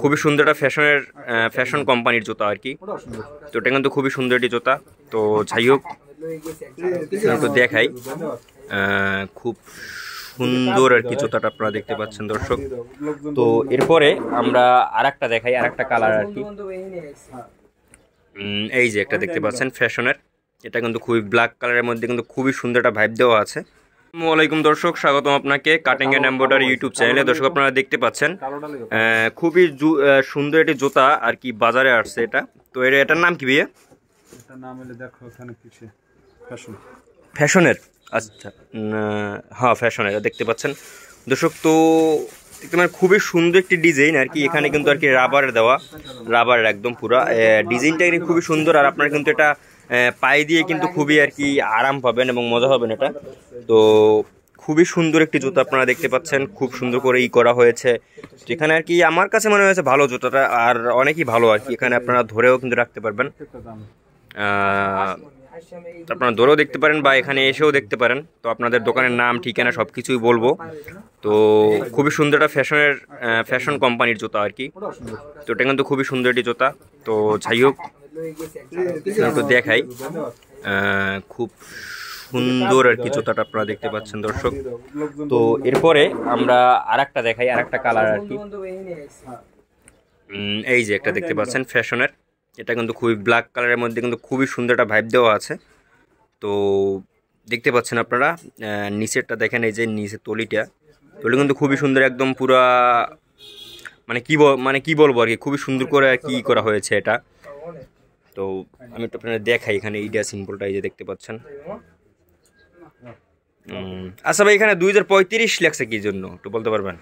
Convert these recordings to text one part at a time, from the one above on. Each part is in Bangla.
খুবই সুন্দর একটা ফ্যাশন কোম্পানির জুতা আর কি। তো এটা কিন্তু খুবই সুন্দর একটি জুতা। তো যাই হোক, একটু দেখাই, খুব সুন্দর আর কি জুতাটা আপনারা দেখতে পাচ্ছেন দর্শক। তো এরপরে আমরা আরেকটা দেখাই, আরেকটা কালার আর কি। এই যে একটা দেখতে পাচ্ছেন ফ্যাশনের, এটা কিন্তু খুবই ব্ল্যাক কালারের মধ্যে কিন্তু খুবই সুন্দর একটা ভাইব দেওয়া আছে। আসসালামু আলাইকুম দর্শক, স্বাগতম আপনাকে কাটিং এন্ড এমব্রয়ডারি ইউটিউব চ্যানেলে। দর্শক আপনারা দেখতে পাচ্ছেন খুবই সুন্দর একটি জুতা আর কি বাজারে আসছে এটা। তো এটার নাম কি ভাইয়া? এটার নাম হলো দেখো এখানে কিছু ফ্যাশনের। আচ্ছা, হ্যাঁ ফ্যাশনের দেখতে পাচ্ছেন দর্শক। তো দেখতে মানে খুবই সুন্দর একটি ডিজাইন আর কি। এখানে কিন্তু আর কি রাবারের দেওয়া, রাবারের একদম পুরো ডিজাইনটা খুবই সুন্দর। আর আপনারা কিন্তু এটা পায়ে দিয়ে কিন্তু খুবই আর কি আরাম পাবেন এবং মজা পাবেন এটা। তো খুবই সুন্দর একটি জুতা আপনারা দেখতে পাচ্ছেন, খুব সুন্দর করে করা হয়েছে। এখানে আর কি আমার কাছে মনে হয়েছে ভালো জুতাটা, আর অনেকই ভালো আর কি। এখানে আপনারা ধরেও কিন্তু রাখতে পারবেন, আপনারা ধরেও দেখতে পারেন বা এখানে এসেও দেখতে পারেন। তো আপনাদের দোকানের নাম ঠিকানা সব কিছুই বলবো। তো খুবই সুন্দর একটা ফ্যাশন কোম্পানির জুতা আর কি। তো এটা কিন্তু খুবই সুন্দর একটি জুতা। তো যাই হোক, একটু দেখাই, খুব সুন্দর আর কি জুতাটা আপনারা দেখতে পাচ্ছেন দর্শক। তো এরপরে আমরা আরেকটা দেখাই, আরেকটা কালার আর কি। এই যে একটা দেখতে পাচ্ছেন ফ্যাশনের, এটা কিন্তু খুবই ব্ল্যাক কালারের মধ্যে কিন্তু খুবই সুন্দর একটা ভাইব দেওয়া আছে। তো দেখতে পাচ্ছেন আপনারা, নিচেরটা দেখেন, এই যে নিচের তলি কিন্তু খুবই সুন্দর, একদম পুরা মানে কি বলবো আর কি, খুবই সুন্দর করে আর কি করা হয়েছে এটা। তো আমি একটু আপনাদের দেখাই, এখানে ইডিয়া সিম্বলটা এই যে দেখতে পাচ্ছেন। আচ্ছা ভাই, এখানে 2035 লেখছে কি জন্য একটু বলতে পারবেন?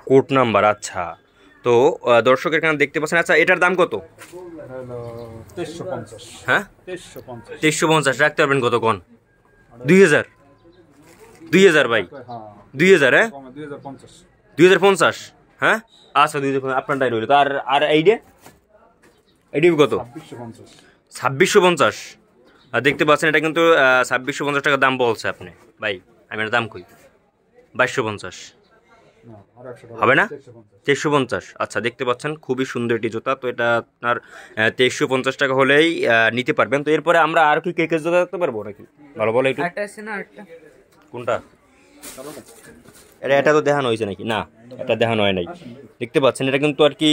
কোড নাম্বার, আচ্ছা। তো দর্শকের এখানে দেখতে পাচ্ছেন। আচ্ছা, এটার দাম কত? 2350। হ্যাঁ 2350 রাখতে পারবেন কত কোন? 2000 ভাই, 2000, হ্যাঁ 2050, হ্যাঁ আচ্ছা 2050 আপনারটাই রইল। তো আর এইটা কত? 2650। আর দেখতে পাচ্ছেন এটা কিন্তু 2650 টাকা দাম বলছে আপনি ভাই। আমি এর দাম কই 2250 হবে না, 2350। আচ্ছা, দেখতে পাচ্ছেন খুবই সুন্দর একটি জুতা। তো এটা আপনার 2350 টাকা হলেই নিতে পারবেন। তো এরপরে আমরা আর কি কেকের জুতা দেখতে পারবো নাকি? ভালো বলো একটু। কোনটা? এটা তো দেখানো হয়েছে নাকি? না, এটা দেখানো হয় নাই। দেখতে পাচ্ছেন এটা কিন্তু আর কি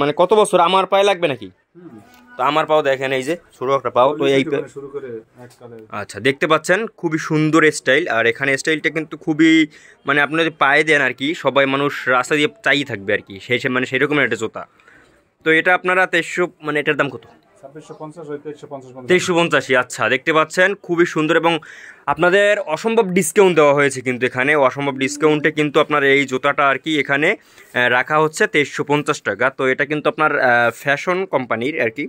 মানে কত বছর আমার পায়ে লাগবে নাকি? তো আমার পাও দেখেন, এই যে ছোট একটা পাও। তো এই আচ্ছা, দেখতে পাচ্ছেন খুবই সুন্দর স্টাইল। আর এখানে স্টাইলটা কিন্তু খুবই মানে আপনি যদি পায়ে দেন আর কি, সবাই মানুষ রাস্তা দিয়ে চাই থাকবে আর কি, মানে সেরকমের একটা জুতা। তো এটা আপনারা 2300, মানে এটার দাম কত? 2350। আচ্ছা, দেখতে পাচ্ছেন খুবই সুন্দর এবং আপনাদের অসম্ভব ডিসকাউন্ট দেওয়া হয়েছে কিন্তু এখানে। অসম্ভব ডিসকাউন্টে কিন্তু আপনার এই জুতাটা আর কি এখানে রাখা হচ্ছে 2350 টাকা। তো এটা কিন্তু আপনার ফ্যাশন কোম্পানির আর কি,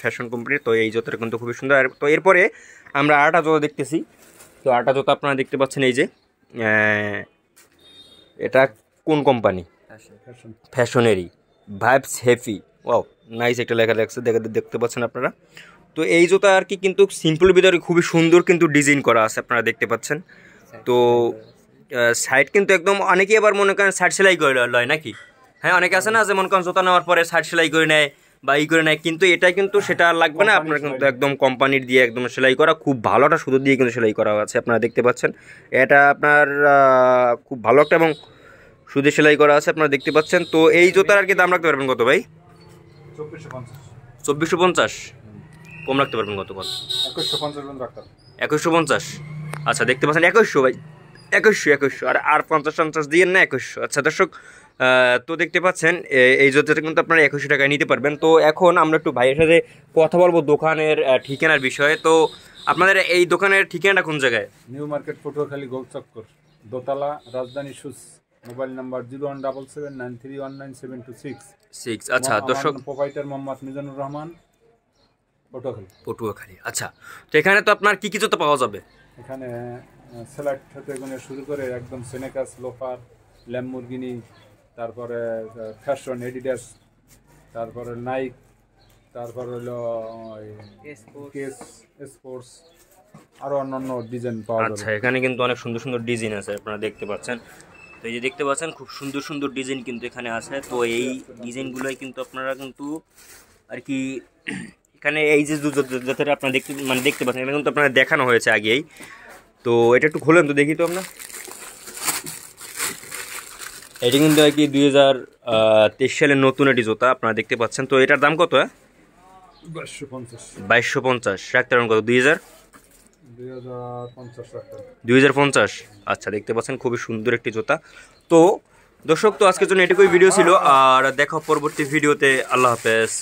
ফ্যাশন কোম্পানির। তো এই জুতাটা কিন্তু খুবই সুন্দর। তো এরপরে আমরা আরেকটা জুতা দেখতেছি। তো আরেকটা জুতা আপনারা দেখতে পাচ্ছেন, এই যে এটা কোন কোম্পানি? ফ্যাশনেরই ভাইবস হেভি। ওয়াও, নাইস একটা লেখা লাগছে, দেখতে পাচ্ছেন আপনারা। তো এই জুতা আর কি কিন্তু সিম্পল ভিতরে খুবই সুন্দর কিন্তু ডিজাইন করা আছে, আপনারা দেখতে পাচ্ছেন। তো সাইড কিন্তু একদম, অনেকেই আবার মনে করেন সাইড সেলাই করে লয় নাকি? হ্যাঁ, অনেকে আছে না যে মনে করেন জুতা নেওয়ার পরে সাইড সেলাই করে নেয় বা করে নেয়, কিন্তু এটা কিন্তু সেটা লাগবে না আপনার। কিন্তু একদম কোম্পানির দিয়ে একদম সেলাই করা, খুব ভালো একটা সুতো দিয়ে কিন্তু সেলাই করা আছে, আপনারা দেখতে পাচ্ছেন। এটা আপনার খুব ভালো একটা এবং সুদে সেলাই করা আছে, আপনারা দেখতে পাচ্ছেন। তো এই জুতার আর কি দাম রাখতে পারবেন কত ভাই? 2450। কম রাখতে পারবেন কত? 2150। আচ্ছা, দেখতে পাচ্ছেন 2100 ভাই, 2100 আর 50 দিয়ে না 2100। আচ্ছা দর্শক, তো দেখতে পাচ্ছেন এই জুতাটা কিন্তু আপনারা 2100 টাকায় নিতে পারবেন। তো এখন আমরা একটু ভাইয়ের সাথে কথা বলবো দোকানের ঠিকানার বিষয়ে। তো আপনাদের এই দোকানের ঠিকানাটা কোন জায়গায়? নিউ মার্কেট, পটুয়াখালী, গোলচক্কর, দোতলা, রাজধানী শুজ। Mobile number 01779319726। আচ্ছা দর্শক, প্রোপাইটার মোহাম্মদ মিজানুর রহমান, পটুয়াখালী। আচ্ছা, তো এখানে তো আপনার কি কি জুতো পাওয়া যাবে? এখানে সেলেক্ট হতে শুরু করে একদম সেনেকাস, লোফার, ল্যাম্বরগিনি, তারপরে ফ্যাশন, এডিডাস, তারপরে নাইক, তারপর হলো কেস স্পোর্টস, আরো অন্যান্য ডিজাইন পাওয়া যাবে। আচ্ছা, এখানে কিন্তু অনেক সুন্দর সুন্দর ডিজাইন আছে, আপনারা দেখতে পাচ্ছেন। তো এই যে দেখতে পাচ্ছেন খুব সুন্দর সুন্দর ডিজাইন কিন্তু এখানে আছে। তো এই ডিজাইনগুলোই কিন্তু আপনারা কিন্তু আর কি এখানে এই যে জুতাটা আপনারা দেখতে পাচ্ছেন, এটা কিন্তু আপনারা দেখানো হয়েছে আগেই। তো এটা একটু খোলেন তো দেখি তো আমরা। এটা কিন্তু আর কি 2023 সালের নতুন একটি জুতা আপনারা দেখতে পাচ্ছেন। তো এটার দাম কত? 2250 রাখতে পারেন। কত? 2050। আচ্ছা, দেখতে পাচ্ছেন খুবই সুন্দর একটি জুতা। তো দর্শক, তো আজকের জন্য এটুকুই ভিডিও ছিল, আর দেখা পরবর্তী ভিডিওতে। আল্লাহ হাফেজ।